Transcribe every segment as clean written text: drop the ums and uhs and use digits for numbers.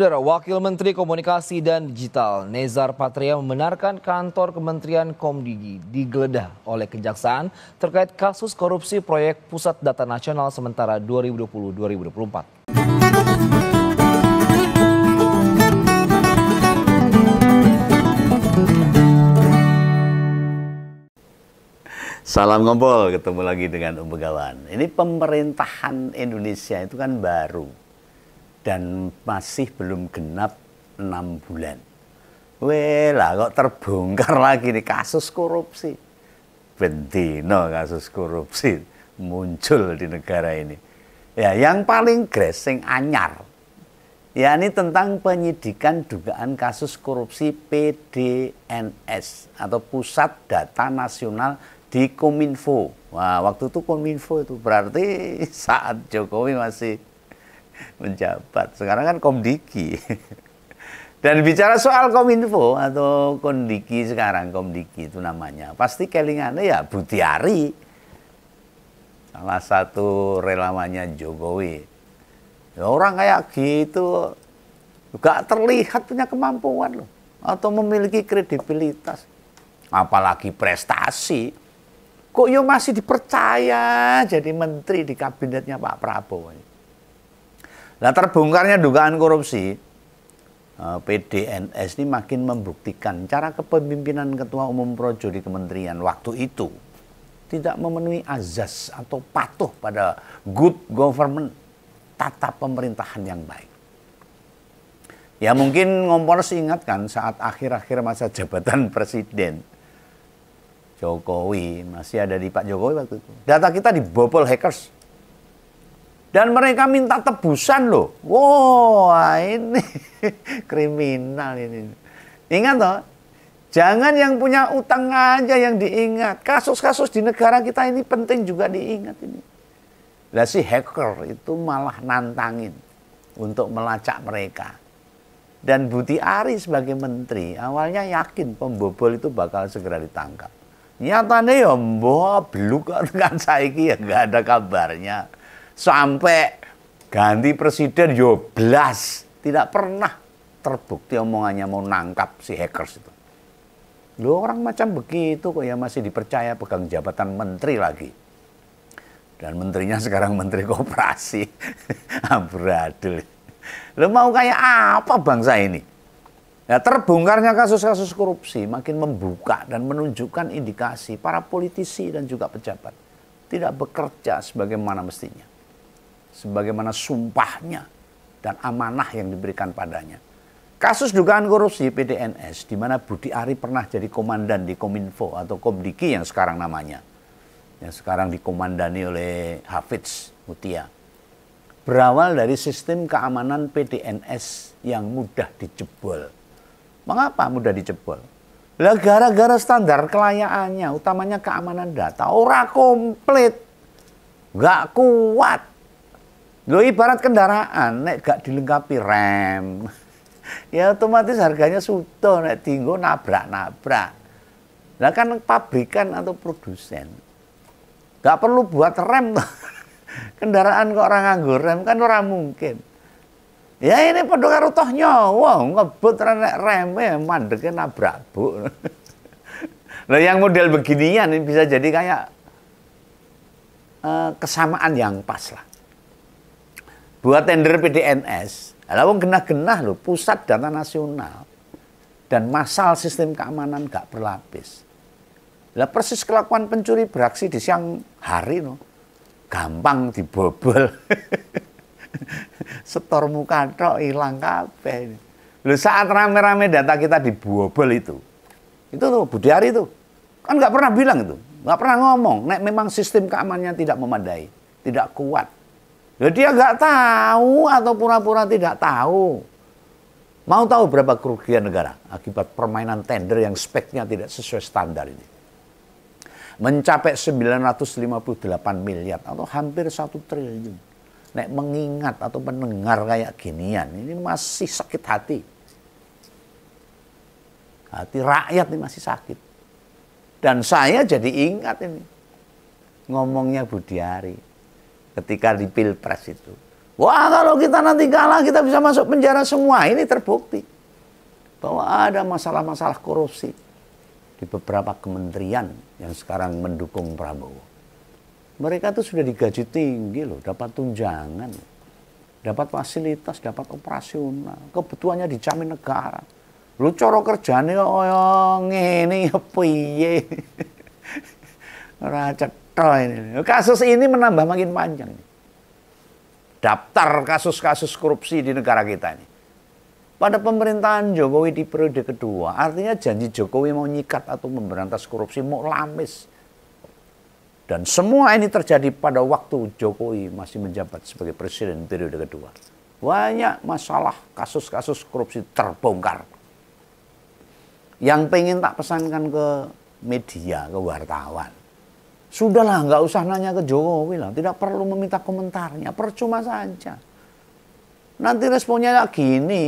Saudara, Wakil Menteri Komunikasi dan Digital Nezar Patria membenarkan kantor Kementerian Komdigi digeledah oleh Kejaksaan terkait kasus korupsi proyek Pusat Data Nasional sementara 2020-2024. Salam ngobrol, ketemu lagi dengan Om Begawan. Ini pemerintahan Indonesia itu kan baru dan masih belum genap 6 bulan. Weh lah kok terbongkar lagi nih kasus korupsi. Bentino kasus korupsi muncul di negara ini. Ya, yang paling gresing anyar. Ya, ini tentang penyidikan dugaan kasus korupsi PDNS atau Pusat Data Nasional di Kominfo. Wah, waktu itu Kominfo itu berarti saat Jokowi masih menjabat. Sekarang kan Komdigi. Dan bicara soal Kominfo atau Kondigi sekarang, Komdigi itu namanya. Pasti kelingannya ya Butiari. Salah satu relawannya Jokowi. Ya, orang kayak gitu gak terlihat punya kemampuan loh. Atau memiliki kredibilitas. Apalagi prestasi. Kok yo masih dipercaya jadi menteri di kabinetnya Pak Prabowo. Nah, terbongkarnya dugaan korupsi PDNS ini makin membuktikan cara kepemimpinan Ketua Umum Projo di kementerian waktu itu tidak memenuhi azas atau patuh pada good government, tata pemerintahan yang baik. Ya mungkin Ngompors ingat kan saat akhir-akhir masa jabatan presiden Jokowi, masih ada di Pak Jokowi waktu itu. Data kita dibobol hackers. Dan mereka minta tebusan loh. Wah, ini kriminal ini. Ingat toh, jangan yang punya utang aja yang diingat. Kasus-kasus di negara kita ini penting juga diingat ini. Lah si hacker itu malah nantangin untuk melacak mereka. Dan Butiari sebagai menteri awalnya yakin pembobol itu bakal segera ditangkap. Nyatanya ya mbok beluk kan saiki ya nggak ada kabarnya. Sampai ganti presiden yo blas tidak pernah terbukti omongannya mau nangkap si hackers itu. Loh, orang macam begitu kok ya masih dipercaya pegang jabatan menteri lagi. Dan menterinya sekarang menteri koperasi. Amburadul. Lo mau kayak apa bangsa ini? Ya, terbongkarnya kasus-kasus korupsi makin membuka dan menunjukkan indikasi para politisi dan juga pejabat tidak bekerja sebagaimana mestinya. Sebagaimana sumpahnya dan amanah yang diberikan padanya. Kasus dugaan korupsi PDNS di mana Butiari pernah jadi komandan di Kominfo atau Komdigi yang sekarang namanya. Yang sekarang dikomandani oleh Hafidz Mutia. Berawal dari sistem keamanan PDNS yang mudah dijebol. Mengapa mudah dijebol? Lah gara-gara standar kelayaannya, utamanya keamanan data, ora komplit, nggak kuat. Lo ibarat kendaraan, nek gak dilengkapi rem, ya otomatis harganya sudah, nek tinggo nabrak-nabrak. Lah kan pabrikan atau produsen, gak perlu buat rem tuh. Kendaraan kok orang nganggo rem kan ora mungkin. Ya ini padha karo toh nyawa, ngebut nek reme mandeke nabrak bu. Lah yang model beginian ini bisa jadi kayak kesamaan yang pas lah. Buat tender PDNS, lah wong genah-genah loh, Pusat Data Nasional dan masalah sistem keamanan gak berlapis. Lah persis kelakuan pencuri beraksi di siang hari no. Gampang dibobol. Setor muka tok hilang kabeh. Lho saat rame-rame data kita dibobol itu tuh Butiari itu kan nggak pernah bilang itu, nggak pernah ngomong. Nek memang sistem keamanannya tidak memadai, tidak kuat. Lho dia nggak tahu atau pura-pura tidak tahu. Mau tahu berapa kerugian negara akibat permainan tender yang speknya tidak sesuai standar ini? Mencapai 958 miliar atau hampir 1 triliun. Nek mengingat atau mendengar kayak ginian, ini masih sakit hati. Hati rakyat ini masih sakit. Dan saya jadi ingat ini. Ngomongnya Butiari ketika di Pilpres itu. Wah, kalau kita nanti kalah, kita bisa masuk penjara semua. Ini terbukti bahwa ada masalah-masalah korupsi di beberapa kementerian yang sekarang mendukung Prabowo. Mereka tuh sudah digaji tinggi loh, dapat tunjangan, dapat fasilitas, dapat operasional, kebutuhannya dijamin negara. Lu cara kerjane kaya ngene ya piye. Ora cetha ini. Kasus ini menambah makin panjang. Daftar kasus-kasus korupsi di negara kita ini. Pada pemerintahan Jokowi di periode kedua, artinya janji Jokowi mau nyikat atau memberantas korupsi mau lamis. Dan semua ini terjadi pada waktu Jokowi masih menjabat sebagai presiden periode kedua. Banyak masalah kasus-kasus korupsi terbongkar. Yang pengen tak pesankan ke media, ke wartawan. Sudahlah, nggak usah nanya ke Jokowi lah. Tidak perlu meminta komentarnya, percuma saja. Nanti responnya kayak gini.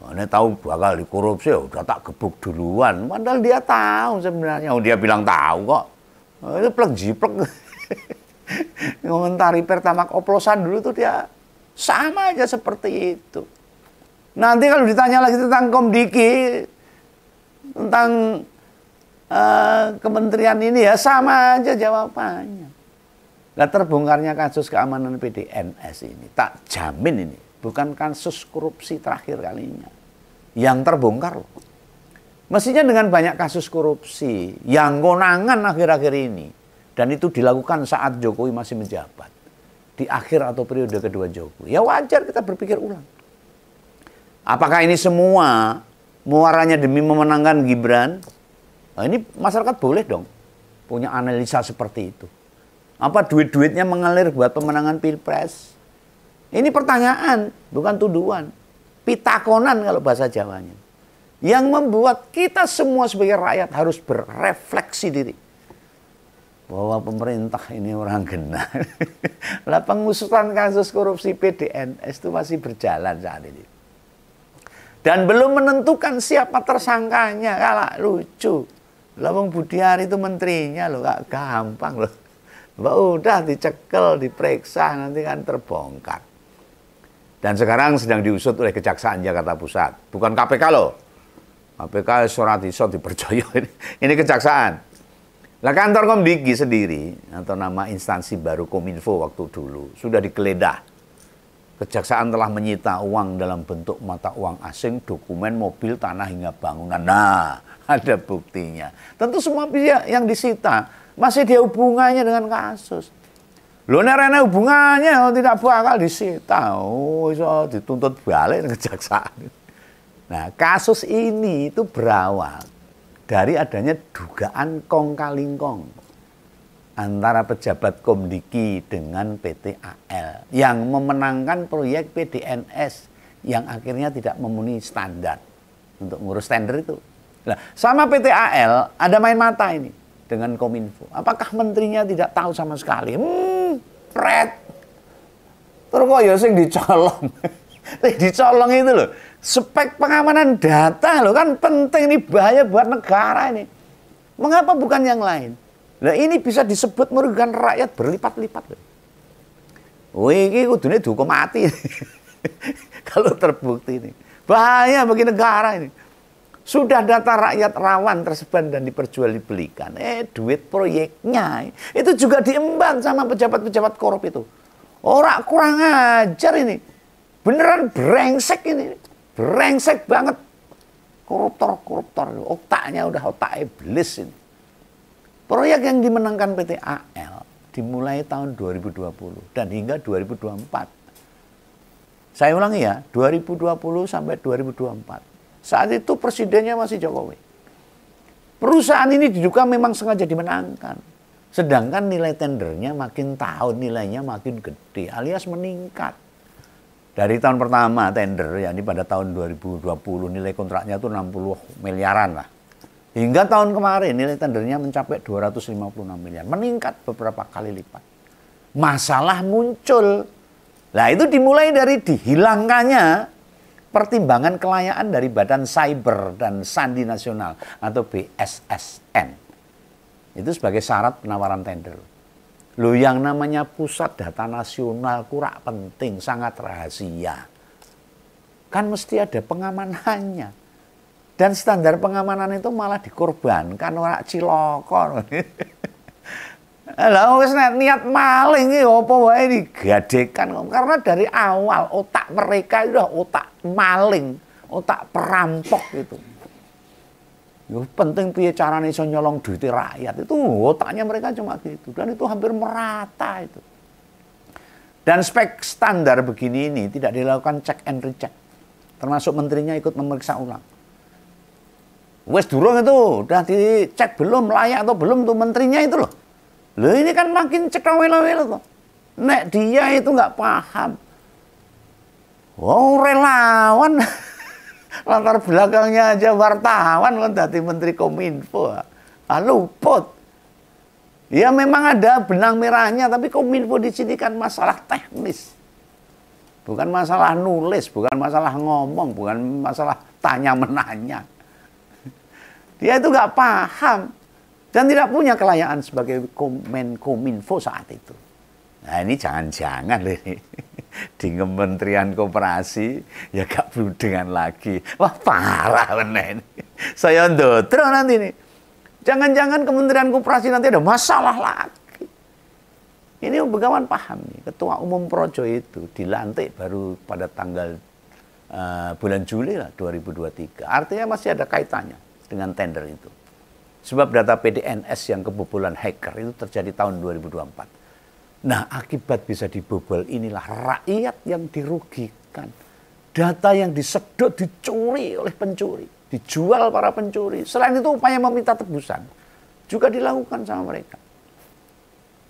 Ini tahu bakal dikorupsi, udah tak gebuk duluan. Padahal dia tahu sebenarnya. Oh, dia bilang tahu kok. Itu plek-jiplek. Ngomentari Pertamax oplosan dulu tuh dia sama aja seperti itu. Nanti kalau ditanya lagi tentang Komdiki, tentang kementerian ini ya sama aja jawabannya. Nah, terbongkarnya kasus keamanan PDNS ini, tak jamin ini bukan kasus korupsi terakhir kalinya yang terbongkar. Mestinya dengan banyak kasus korupsi yang konangan akhir-akhir ini, dan itu dilakukan saat Jokowi masih menjabat, di akhir atau periode kedua Jokowi, ya wajar kita berpikir ulang. Apakah ini semua muaranya demi memenangkan Gibran? Nah, ini masyarakat boleh dong punya analisa seperti itu. Apa duit-duitnya mengalir buat pemenangan Pilpres? Ini pertanyaan, bukan tuduhan. Pitakonan kalau bahasa Jawanya. Yang membuat kita semua sebagai rakyat harus berefleksi diri. Bahwa pemerintah ini orang genah. Lah pengusutan kasus korupsi PDNS itu masih berjalan saat ini. Dan belum menentukan siapa tersangkanya. Kalah lucu. Lawang Budiari itu menterinya loh, gak gampang loh. Udah dicekel, diperiksa, nanti kan terbongkar. Dan sekarang sedang diusut oleh Kejaksaan Jakarta Pusat. Bukan KPK loh. KPK surat iso dipercaya. Ini Kejaksaan. Lah kantor Komdiki sendiri, atau nama instansi baru Kominfo waktu dulu, sudah digeledah. Kejaksaan telah menyita uang dalam bentuk mata uang asing, dokumen, mobil, tanah, hingga bangunan. Nah, ada buktinya. Tentu semua pihak yang disita masih dia hubungannya dengan kasus. Loh, ini hubungannya tidak bakal disita. Oh, iso dituntut balik kejaksaan. Nah, kasus ini itu berawal dari adanya dugaan kong-kalingkong antara pejabat Komdiki dengan PT AL yang memenangkan proyek PDNS yang akhirnya tidak memenuhi standar untuk ngurus tender itu. Nah, sama PT AL ada main mata ini dengan Kominfo. Apakah menterinya tidak tahu sama sekali? Pret. Terus kok ya sing dicolong. Dicolong itu loh. Spek pengamanan data loh, kan penting, ini bahaya buat negara ini. Mengapa bukan yang lain? Nah, ini bisa disebut merugikan rakyat berlipat-lipat loh. Wih, ini kudune dihukum mati. Kalau terbukti ini. Bahaya bagi negara ini. Sudah data rakyat rawan tersebar dan diperjualbelikan. Duit proyeknya itu juga diemban sama pejabat-pejabat korup itu. Orang kurang ajar ini. Beneran brengsek ini. Brengsek banget. Koruptor-koruptor. Otaknya udah otak iblis ini. Proyek yang dimenangkan PT AL dimulai tahun 2020 dan hingga 2024. Saya ulangi ya, 2020 sampai 2024. Saat itu presidennya masih Jokowi. Perusahaan ini diduga memang sengaja dimenangkan. Sedangkan nilai tendernya makin tahun nilainya makin gede alias meningkat. Dari tahun pertama tender, yakni pada tahun 2020 nilai kontraknya itu 60 miliaran lah. Hingga tahun kemarin nilai tendernya mencapai 256 miliar. Meningkat beberapa kali lipat. Masalah muncul. Nah, itu dimulai dari dihilangkannya pertimbangan kelayaan dari Badan Cyber dan Sandi Nasional atau BSSN. Itu sebagai syarat penawaran tender. Loh, yang namanya pusat data nasional kurang penting, sangat rahasia. Kan mesti ada pengamanannya. Dan standar pengamanan itu malah dikorbankan orang ciloko. Lah wis niat maling iki apa wae digadekan. Karena dari awal otak mereka itu udah otak maling, otak perampok itu. Yo penting piye carane iso nyolong duit rakyat. Itu otaknya mereka cuma gitu, dan itu hampir merata itu. Dan spek standar begini ini tidak dilakukan check and recheck. Termasuk menterinya ikut memeriksa ulang. Wes durung itu udah dicek belum layak atau belum tuh menterinya itu loh. Loh ini kan makin cek awel-awel tuh. Nek dia itu nggak paham. Wow, relawan. Latar belakangnya aja wartawan kan tadi Menteri Kominfo. Luput. Ya memang ada benang merahnya, tapi Kominfo di sini kan masalah teknis. Bukan masalah nulis, bukan masalah ngomong, bukan masalah tanya menanya. Dia itu nggak paham dan tidak punya kelayakan sebagai Kominfo saat itu. Nah ini jangan-jangan ini di Kementerian Koperasi ya gak bludengan lagi. Wah parah bener ini. Saya ndotro nanti nih. Jangan-jangan Kementerian Koperasi nanti ada masalah lagi. Ini Begawan paham nih. Ketua Umum Projo itu dilantik baru pada tanggal bulan Juli lah 2023. Artinya masih ada kaitannya dengan tender itu. Sebab data PDNS yang kebobolan hacker itu terjadi tahun 2024. Nah, akibat bisa dibobol inilah rakyat yang dirugikan. Data yang disedot dicuri oleh pencuri, dijual para pencuri. Selain itu upaya meminta tebusan juga dilakukan sama mereka.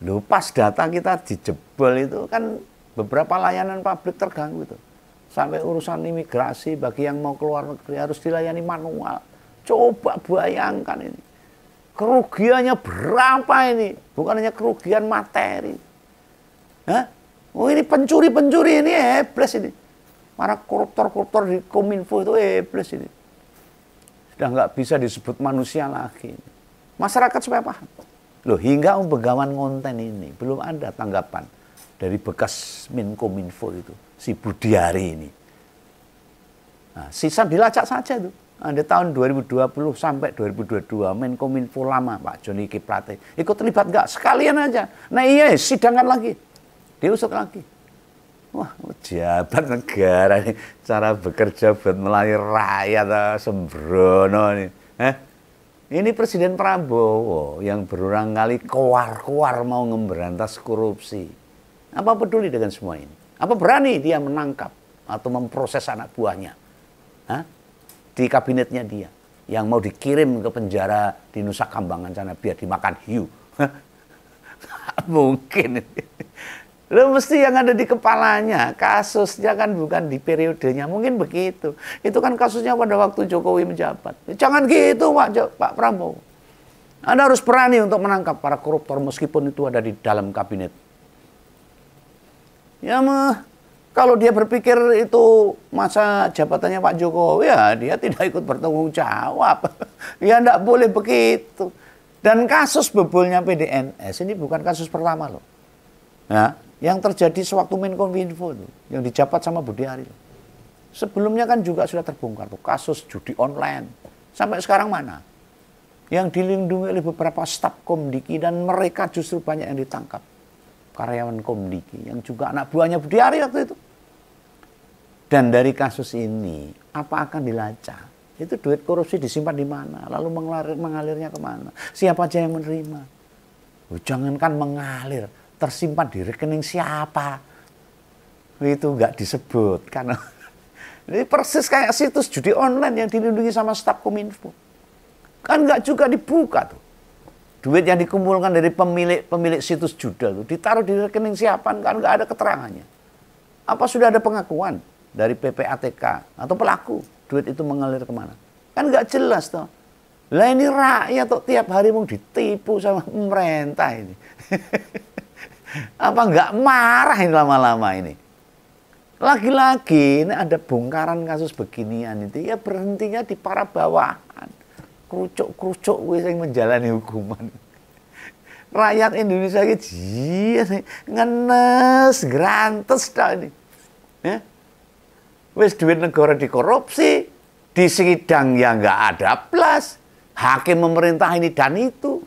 Loh, pas data kita dijebol itu kan beberapa layanan publik terganggu itu. Sampai urusan imigrasi bagi yang mau keluar negeri harus dilayani manual. Coba bayangkan ini. Kerugiannya berapa ini? Bukan hanya kerugian materi. Hah? Oh ini pencuri-pencuri ini hebles ini. Para koruptor-koruptor di Kominfo itu hebles ini. Sudah nggak bisa disebut manusia lagi. Masyarakat supaya paham. Loh hingga Begawan ngonten ini belum ada tanggapan dari bekas Menkominfo itu, si Budiari ini. Nah, sisa dilacak saja tuh. Ada tahun 2020 sampai 2022 Menkominfo lama Pak Joni G. Plate ikut terlibat nggak? Sekalian aja. Nah iya sidangkan lagi. Diusut lagi. Wah, jabat negara ini cara bekerja buat melayani rakyat sembrono ini. Ini Presiden Prabowo yang berulang kali keluar-keluar mau memberantas korupsi. Apa peduli dengan semua ini? Apa berani dia menangkap atau memproses anak buahnya? Di kabinetnya dia yang mau dikirim ke penjara di Nusa Kambangan sana biar dimakan hiu. Mungkin. Lo mesti yang ada di kepalanya, kasusnya kan bukan di periodenya, mungkin begitu. Itu kan kasusnya pada waktu Jokowi menjabat. Jangan gitu Pak Prabowo. Anda harus berani untuk menangkap para koruptor meskipun itu ada di dalam kabinet. Ya kalau dia berpikir itu masa jabatannya Pak Jokowi, ya dia tidak ikut bertanggung jawab. Ya enggak boleh begitu. Dan kasus bebolnya PDNS ini bukan kasus pertama loh. Ya, yang terjadi sewaktu Menkominfo itu, yang dijabat sama Budiari. Sebelumnya kan juga sudah terbongkar tuh kasus judi online. Sampai sekarang mana? Yang dilindungi oleh beberapa staf Komdiki dan mereka justru banyak yang ditangkap. Karyawan Komdiki yang juga anak buahnya Budiari waktu itu. Dan dari kasus ini, apa akan dilacak? Itu duit korupsi disimpan di mana? Lalu mengalirnya kemana? Siapa aja yang menerima? Jangankan mengalir, tersimpan di rekening siapa? Itu nggak disebut. Karena ini persis kayak situs judi online yang dilindungi sama staf Kominfo. Kan nggak juga dibuka tuh. Duit yang dikumpulkan dari pemilik situs judal itu ditaruh di rekening siapa? Kan nggak ada keterangannya. Apa sudah ada pengakuan dari PPATK atau pelaku duit itu mengalir kemana? Kan nggak jelas toh. Lah ini rakyat tuh tiap hari mau ditipu sama pemerintah ini. Apa nggak marah ini lama-lama ini? Lagi-lagi ini ada bongkaran kasus beginian itu ya berhentinya di para bawahan. Kerucuk-kerucuk yang menjalani hukuman. Rakyat Indonesia ini ngenes, grantes dah ini. Ya? Wis duit negara dikorupsi, di sidang ya nggak ada plus, hakim memerintah ini dan itu.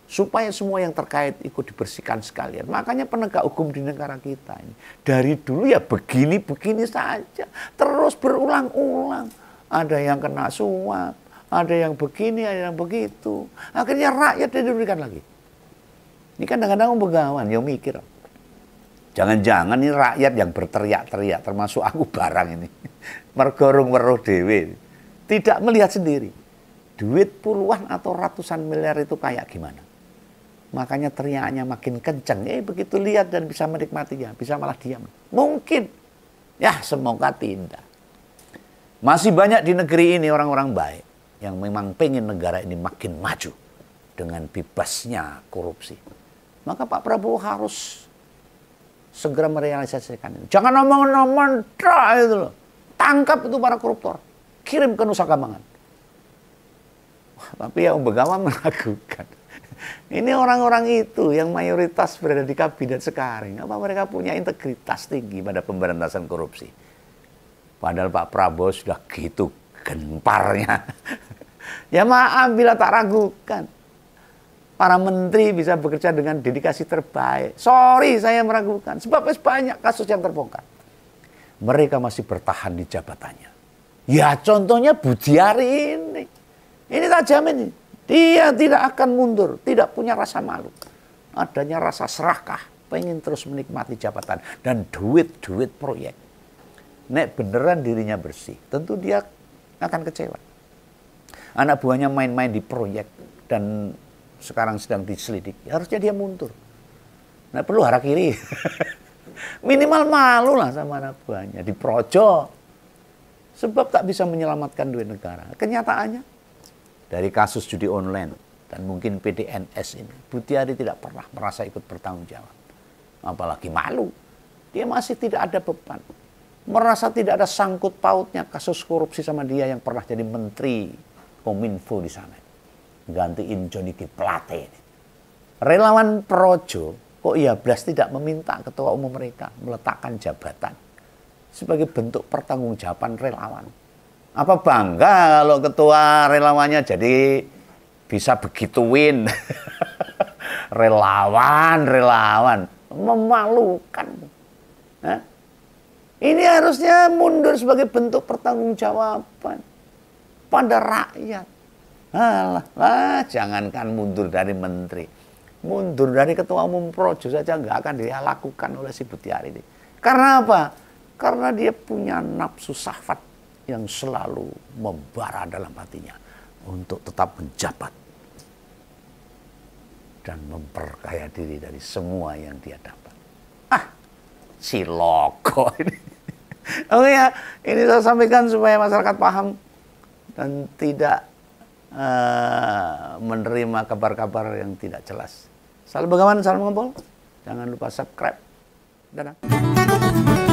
Supaya semua yang terkait ikut dibersihkan sekalian. Makanya penegak hukum di negara kita ini dari dulu ya begini-begini saja. Terus berulang-ulang. Ada yang kena suap, ada yang begini, ada yang begitu. Akhirnya rakyat dirugikan lagi. Ini kan kadang-kadang begawan, yang mikir. Jangan-jangan ini rakyat yang berteriak-teriak, termasuk aku barang ini. Mergorong weruh dewe. Tidak melihat sendiri. Duit puluhan atau ratusan miliar itu kayak gimana. Makanya teriaknya makin kencang. Begitu lihat dan bisa menikmatinya, bisa malah diam. Mungkin. Ya, semoga tidak. Masih banyak di negeri ini orang-orang baik yang memang pengen negara ini makin maju dengan bebasnya korupsi. Maka Pak Prabowo harus segera merealisasikan ini. Jangan omong-omong itu loh. Tangkap itu para koruptor. Kirim ke Nusa Kambangan. Wah, tapi ya Begawan meragukan. Ini orang-orang itu yang mayoritas berada di kabinet sekarang. Apa mereka punya integritas tinggi pada pemberantasan korupsi? Padahal Pak Prabowo sudah gitu genparnya. Ya maaf bila tak ragukan. Para menteri bisa bekerja dengan dedikasi terbaik. Sorry saya meragukan. Sebab banyak kasus yang terbongkar. Mereka masih bertahan di jabatannya. Ya contohnya Budiari ini. Ini tak jamin ini. Dia tidak akan mundur, tidak punya rasa malu. Adanya rasa serakah, pengen terus menikmati jabatan dan duit-duit proyek. Nek beneran dirinya bersih, tentu dia akan kecewa. Anak buahnya main-main di proyek dan sekarang sedang diselidiki, harusnya dia mundur. Nek perlu hara kiri. Minimal malu lah sama anak buahnya, diprojo. Sebab tak bisa menyelamatkan duit negara. Kenyataannya, dari kasus judi online dan mungkin PDNS ini, Budiari tidak pernah merasa ikut bertanggung jawab. Apalagi malu. Dia masih tidak ada beban. Merasa tidak ada sangkut pautnya kasus korupsi sama dia yang pernah jadi menteri Kominfo di sana. Gantiin Johnny G. Plate ini. Relawan Projo kok iya belas tidak meminta ketua umum mereka meletakkan jabatan sebagai bentuk pertanggungjawaban relawan. Apa bangga kalau ketua relawannya jadi bisa begituin. Relawan. Memalukan. Nah, ini harusnya mundur sebagai bentuk pertanggungjawaban pada rakyat. Jangankan mundur dari menteri. Mundur dari ketua umum Projo saja nggak akan dia lakukan oleh si Budiari ini. Karena apa? Karena dia punya nafsu syahwat yang selalu membara dalam hatinya untuk tetap menjabat dan memperkaya diri dari semua yang dia dapat. Si logo ini. Oke ya, ini saya sampaikan supaya masyarakat paham dan tidak menerima kabar-kabar yang tidak jelas. Salam Begawan, salam ngobrol. Jangan lupa subscribe. Dadah.